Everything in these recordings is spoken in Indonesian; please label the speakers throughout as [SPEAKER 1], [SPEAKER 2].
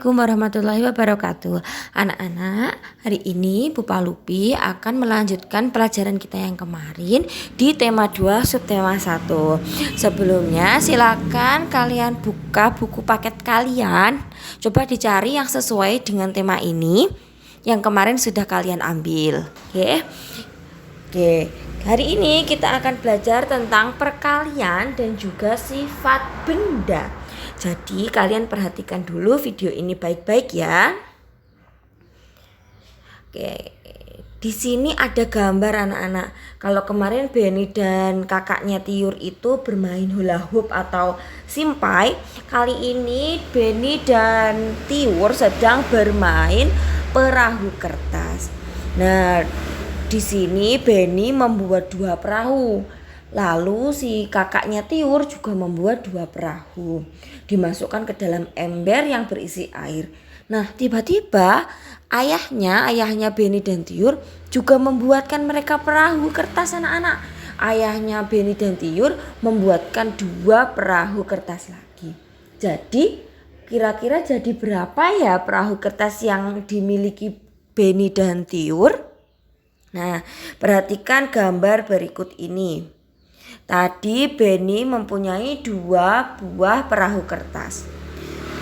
[SPEAKER 1] Assalamualaikum warahmatullahi wabarakatuh. Anak-anak, hari ini Bu Palupi akan melanjutkan pelajaran kita yang kemarin di tema 2 subtema 1. Sebelumnya silakan kalian buka buku paket kalian. Coba dicari yang sesuai dengan tema ini yang kemarin sudah kalian ambil. Oke. Hari ini kita akan belajar tentang perkalian dan juga sifat benda. Jadi kalian perhatikan dulu video ini baik-baik ya. Oke, di sini ada gambar anak-anak. Kalau kemarin Benny dan kakaknya Tiur itu bermain hula hoop atau simpai, kali ini Benny dan Tiur sedang bermain perahu kertas. Nah, di sini Benny membuat 2 perahu. Lalu si kakaknya Tiur juga membuat 2 perahu, dimasukkan ke dalam ember yang berisi air. Nah, tiba-tiba ayahnya Benny dan Tiur juga membuatkan mereka perahu kertas anak-anak. Ayahnya Benny dan Tiur membuatkan 2 perahu kertas lagi. Jadi kira-kira jadi berapa ya perahu kertas yang dimiliki Benny dan Tiur? Nah, perhatikan gambar berikut ini. Tadi Benny mempunyai 2 buah perahu kertas.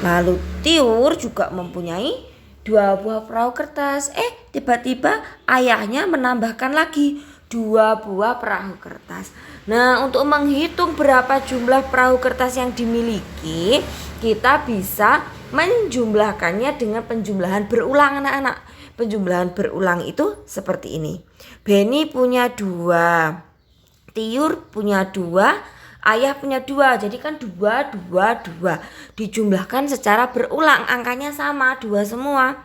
[SPEAKER 1] Lalu Tiur juga mempunyai 2 buah perahu kertas. Tiba-tiba ayahnya menambahkan lagi 2 buah perahu kertas. Nah, untuk menghitung berapa jumlah perahu kertas yang dimiliki, kita bisa menjumlahkannya dengan penjumlahan berulang anak-anak. Penjumlahan berulang itu seperti ini. Benny punya 2. Tiur punya 2, ayah punya 2. Jadi kan 2, 2, 2. Dijumlahkan secara berulang, angkanya sama, 2 semua.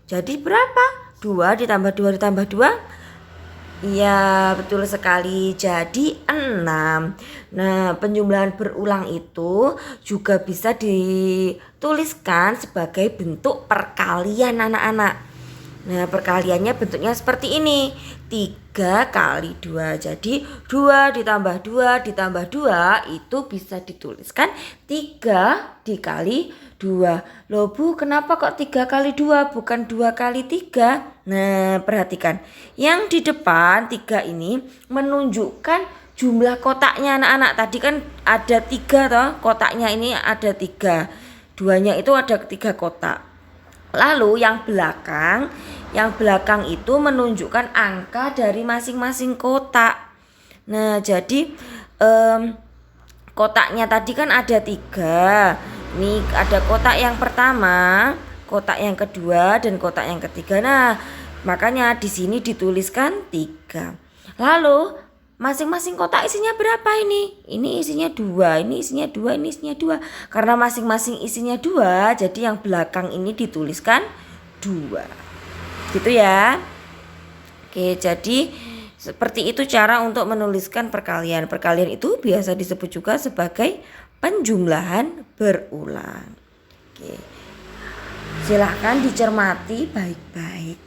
[SPEAKER 1] Jadi berapa? 2 ditambah 2 ditambah 2? Iya, betul sekali. Jadi 6. Nah, penjumlahan berulang itu juga bisa dituliskan sebagai bentuk perkalian anak-anak. Nah, perkaliannya bentuknya seperti ini. 3 kali 2. Jadi 2 ditambah 2 ditambah 2 itu bisa dituliskan 3 dikali 2. Loh Bu, kenapa kok 3 kali 2 bukan 2 kali 3? Nah, perhatikan. Yang di depan 3 ini menunjukkan jumlah kotaknya anak-anak. Tadi kan ada 3 toh, kotaknya ini ada 3. Duanya itu ada 3 kotak. Lalu yang belakang itu menunjukkan angka dari masing-masing kotak. Nah, jadi kotaknya tadi kan ada 3. Ini ada kotak yang pertama, kotak yang kedua, dan kotak yang ketiga. Nah, makanya di sini dituliskan 3. Lalu masing-masing kotak isinya berapa ini? Ini isinya 2, ini isinya 2, ini isinya 2. Karena masing-masing isinya 2, jadi yang belakang ini dituliskan 2. Gitu ya. Oke, jadi seperti itu cara untuk menuliskan perkalian. Perkalian itu biasa disebut juga sebagai penjumlahan berulang. Oke. Silahkan dicermati baik-baik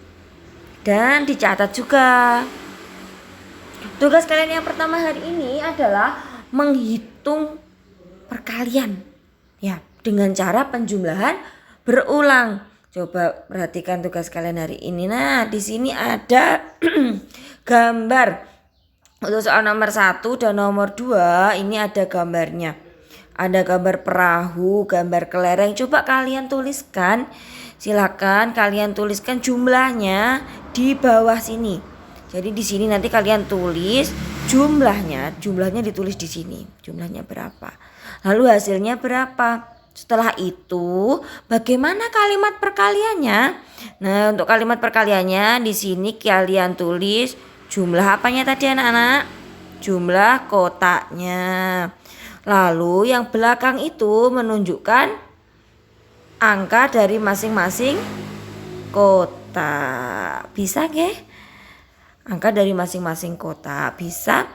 [SPEAKER 1] dan dicatat juga. Tugas kalian yang pertama hari ini adalah menghitung perkalian ya dengan cara penjumlahan berulang. Coba perhatikan tugas kalian hari ini. Nah, di sini ada gambar. Untuk soal nomor 1 dan nomor 2 ini ada gambarnya. Ada gambar perahu, gambar kelereng. Coba kalian tuliskan. Silakan kalian tuliskan jumlahnya di bawah sini. Jadi di sini nanti kalian tulis jumlahnya ditulis di sini. Jumlahnya berapa? Lalu hasilnya berapa? Setelah itu, bagaimana kalimat perkaliannya? Nah, untuk kalimat perkaliannya di sini kalian tulis jumlah apanya tadi anak-anak? Jumlah kotaknya. Lalu yang belakang itu menunjukkan angka dari masing-masing kotak. Bisa nggih? Angka dari masing-masing kotak bisa.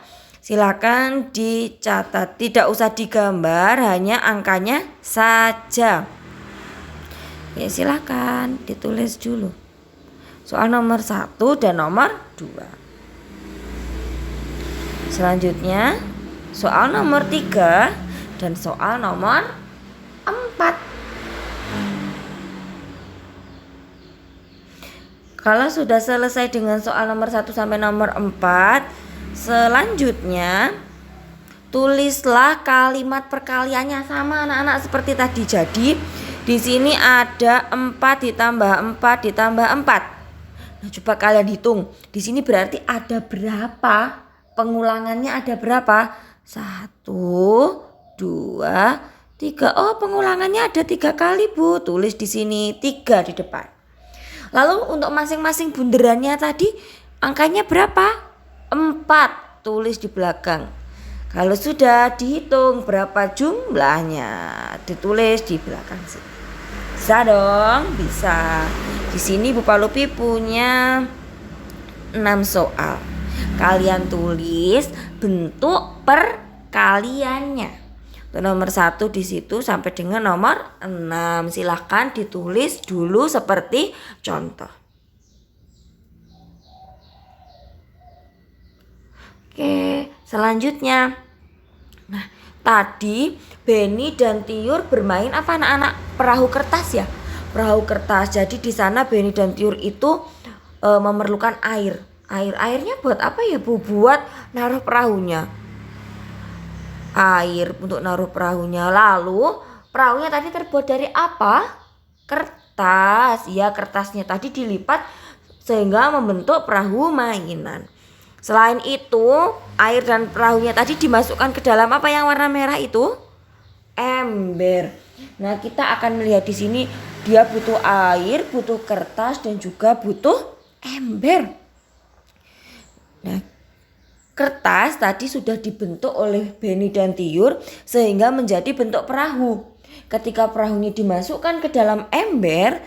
[SPEAKER 1] Silakan dicatat, tidak usah digambar, hanya angkanya saja. Ya, silakan ditulis dulu. Soal nomor 1 dan nomor 2. Selanjutnya soal nomor 3 dan soal nomor 4. Kalau sudah selesai dengan soal nomor 1 sampai nomor 4, selanjutnya tulislah kalimat perkaliannya sama anak-anak seperti tadi. Jadi di sini ada 4 ditambah 4 ditambah 4. Nah, coba kalian hitung. Di sini berarti ada berapa? Pengulangannya ada berapa? 1, 2, 3. Oh, pengulangannya ada 3 kali, Bu. Tulis di sini 3 di depan. Lalu untuk masing-masing bunderannya tadi angkanya berapa? 4. Tulis di belakang. Kalau sudah dihitung berapa jumlahnya, ditulis di belakang sini. Bisa dong? Bisa. Di sini Bu Palupi punya 6 soal. Kalian tulis bentuk perkaliannya. Nomor 1 di situ sampai dengan nomor 6. Silahkan ditulis dulu seperti contoh. Oke, selanjutnya. Nah, tadi Beni dan Tiur bermain apa anak-anak? Perahu kertas ya. Perahu kertas. Jadi di sana Beni dan Tiur itu memerlukan air. Airnya buat apa ya, Bu? Buat naruh perahunya. Air untuk naruh perahunya. Lalu perahunya tadi terbuat dari apa? Kertas. Ya, kertasnya tadi dilipat sehingga membentuk perahu mainan. Selain itu, air dan perahunya tadi dimasukkan ke dalam apa yang warna merah itu? Ember. Nah, kita akan melihat di sini dia butuh air, butuh kertas dan juga butuh ember. Nah, kertas tadi sudah dibentuk oleh Beni dan Tiur sehingga menjadi bentuk perahu. Ketika perahunya dimasukkan ke dalam ember,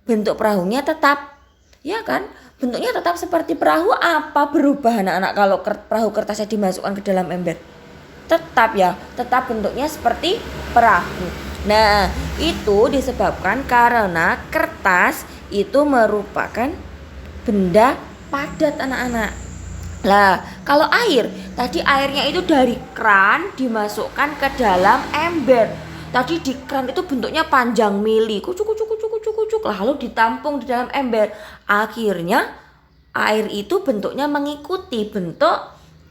[SPEAKER 1] bentuk perahunya tetap, ya kan? Bentuknya tetap seperti perahu. Apa berubah anak-anak kalau perahu kertasnya dimasukkan ke dalam ember? Tetap ya, tetap bentuknya seperti perahu. Nah, itu disebabkan karena kertas itu merupakan benda padat anak-anak. Lah, kalau air, tadi airnya itu dari keran dimasukkan ke dalam ember. Tadi di keran itu bentuknya panjang mili, kucuk, lalu ditampung di dalam ember. Akhirnya air itu bentuknya mengikuti bentuk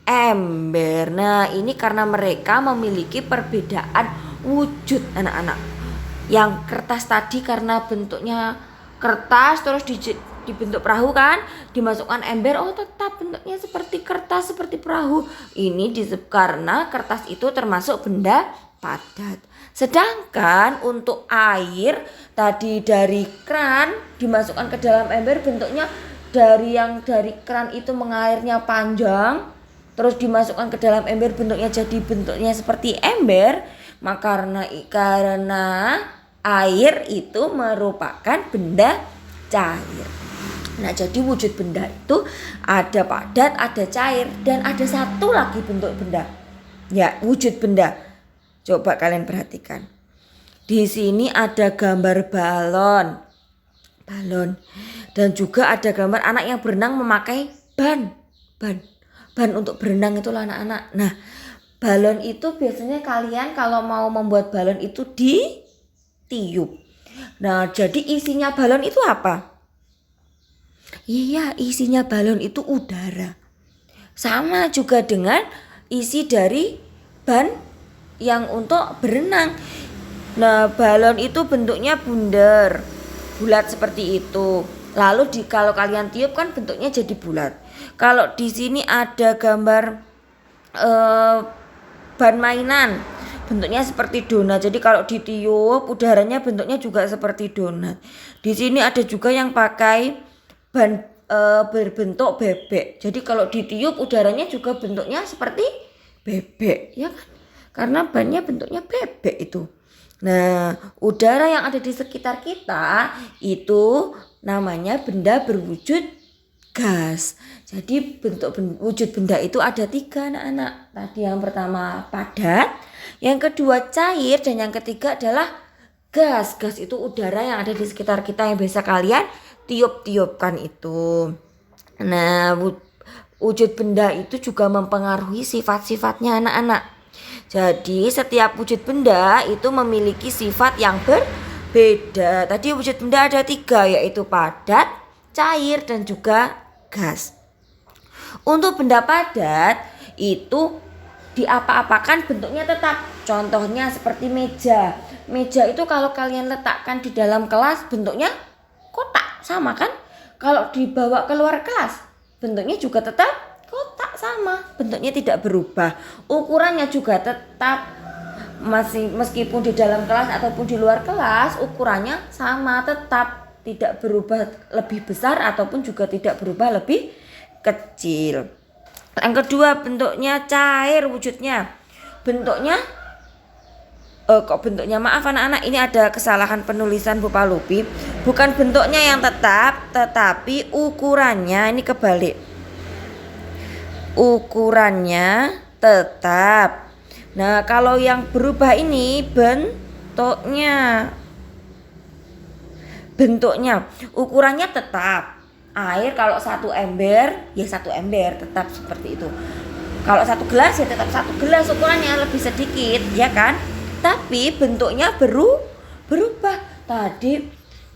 [SPEAKER 1] ember. Nah, ini karena mereka memiliki perbedaan wujud anak-anak. Yang kertas tadi karena bentuknya kertas terus dibentuk perahu kan, dimasukkan ember, oh tetap bentuknya seperti kertas, seperti perahu. Ini karena kertas itu termasuk benda padat. Sedangkan untuk air tadi dari keran dimasukkan ke dalam ember, bentuknya dari keran itu mengalirnya panjang, terus dimasukkan ke dalam ember bentuknya seperti ember. Maka karena air itu merupakan benda cair. Nah, jadi wujud benda itu ada padat, ada cair, dan ada satu lagi bentuk benda. Ya, wujud benda. Coba kalian perhatikan. Di sini ada gambar balon. Dan juga ada gambar anak yang berenang memakai ban untuk berenang itulah anak-anak. Nah, balon itu biasanya kalian kalau mau membuat balon itu ditiup. Nah, jadi isinya balon itu apa? Iya, isinya balon itu udara. Sama juga dengan isi dari ban yang untuk berenang. Nah, balon itu bentuknya bulat seperti itu. Lalu kalau kalian tiup kan bentuknya jadi bulat. Kalau di sini ada gambar ban mainan, bentuknya seperti donat. Jadi kalau ditiup udaranya bentuknya juga seperti donat. Di sini ada juga yang pakai ban berbentuk bebek. Jadi kalau ditiup udaranya juga bentuknya seperti bebek, ya kan? Karena bannya bentuknya bebek itu. Nah, udara yang ada di sekitar kita itu namanya benda berwujud gas. Jadi wujud benda itu ada 3 anak-anak. Tadi yang pertama padat, yang kedua cair, dan yang ketiga adalah gas. Gas itu udara yang ada di sekitar kita yang biasa kalian tiup-tiupkan itu. Nah, wujud benda itu juga mempengaruhi sifat-sifatnya anak-anak. Jadi setiap wujud benda itu memiliki sifat yang berbeda. Tadi wujud benda ada 3, yaitu padat, cair dan juga gas. Untuk benda padat itu diapa-apakan bentuknya tetap. Contohnya seperti meja. Meja itu kalau kalian letakkan di dalam kelas bentuknya kotak, sama kan? Kalau dibawa keluar kelas bentuknya juga tetap kotak, sama. Bentuknya tidak berubah. Ukurannya juga tetap, meskipun di dalam kelas ataupun di luar kelas ukurannya sama, tetap tidak berubah lebih besar ataupun juga tidak berubah lebih kecil. Yang kedua, bentuknya cair wujudnya. Bentuknya maaf anak-anak, ini ada kesalahan penulisan Bu Palupi. Bukan bentuknya yang tetap, tetapi ukurannya ini kebalik. Ukurannya tetap. Nah, kalau yang berubah ini bentuknya. Ukurannya tetap. Air kalau 1 ember ya 1 ember, tetap seperti itu. Kalau 1 gelas ya tetap 1 gelas, ukurannya lebih sedikit, ya kan? Tapi bentuknya berubah. Tadi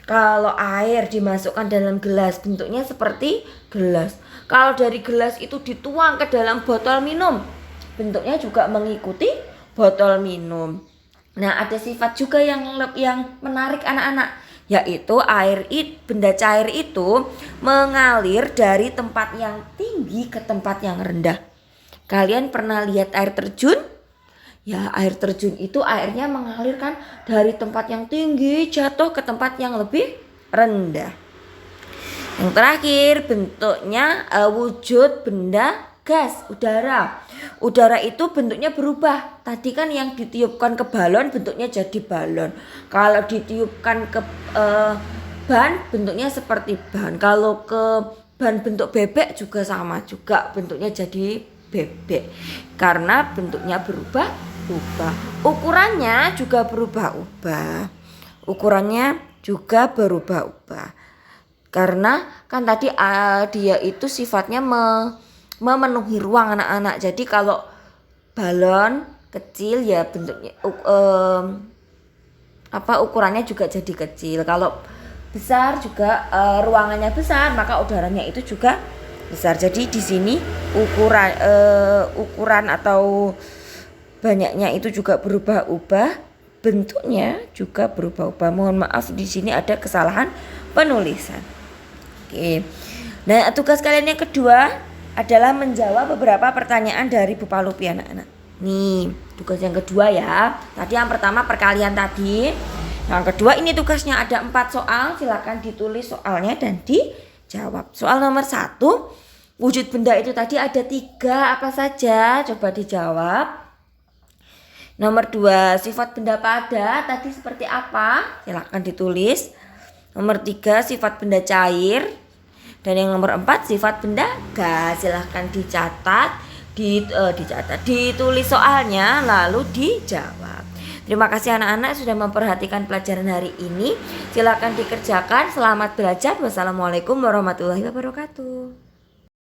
[SPEAKER 1] kalau air dimasukkan dalam gelas bentuknya seperti gelas. Kalau dari gelas itu dituang ke dalam botol minum, bentuknya juga mengikuti botol minum. Nah, ada sifat juga yang menarik anak-anak, yaitu benda cair itu mengalir dari tempat yang tinggi ke tempat yang rendah. Kalian pernah lihat air terjun? Ya, air terjun itu airnya mengalirkan dari tempat yang tinggi jatuh ke tempat yang lebih rendah. Yang terakhir, bentuknya wujud benda gas, udara. Udara itu bentuknya berubah. Tadi kan yang ditiupkan ke balon bentuknya jadi balon. Kalau ditiupkan ke ban bentuknya seperti ban. Kalau ke ban bentuk bebek juga sama juga, bentuknya jadi bebek. Karena bentuknya berubah. Ukurannya juga berubah-ubah. Karena kan tadi dia itu sifatnya memenuhi ruang anak-anak. Jadi kalau balon kecil ya bentuknya ukurannya juga jadi kecil. Kalau besar juga ruangannya besar, maka udaranya itu juga besar. Jadi di sini ukuran atau banyaknya itu juga berubah-ubah, bentuknya juga berubah-ubah. Mohon maaf, di sini ada kesalahan penulisan. Oke. Nah, tugas kalian yang kedua adalah menjawab beberapa pertanyaan dari Bu Palupi anak-anak. Nih, tugas yang kedua ya. Tadi yang pertama perkalian tadi. Yang kedua ini tugasnya ada 4 soal. Silakan ditulis soalnya dan dijawab. Soal nomor 1, wujud benda itu tadi ada 3, apa saja? Coba dijawab. Nomor 2, sifat benda padat tadi seperti apa? Silakan ditulis. Nomor 3, sifat benda cair. Dan yang nomor 4, sifat benda gas. Silakan ditulis soalnya lalu dijawab. Terima kasih anak-anak sudah memperhatikan pelajaran hari ini. Silakan dikerjakan. Selamat belajar. Wassalamualaikum warahmatullahi wabarakatuh.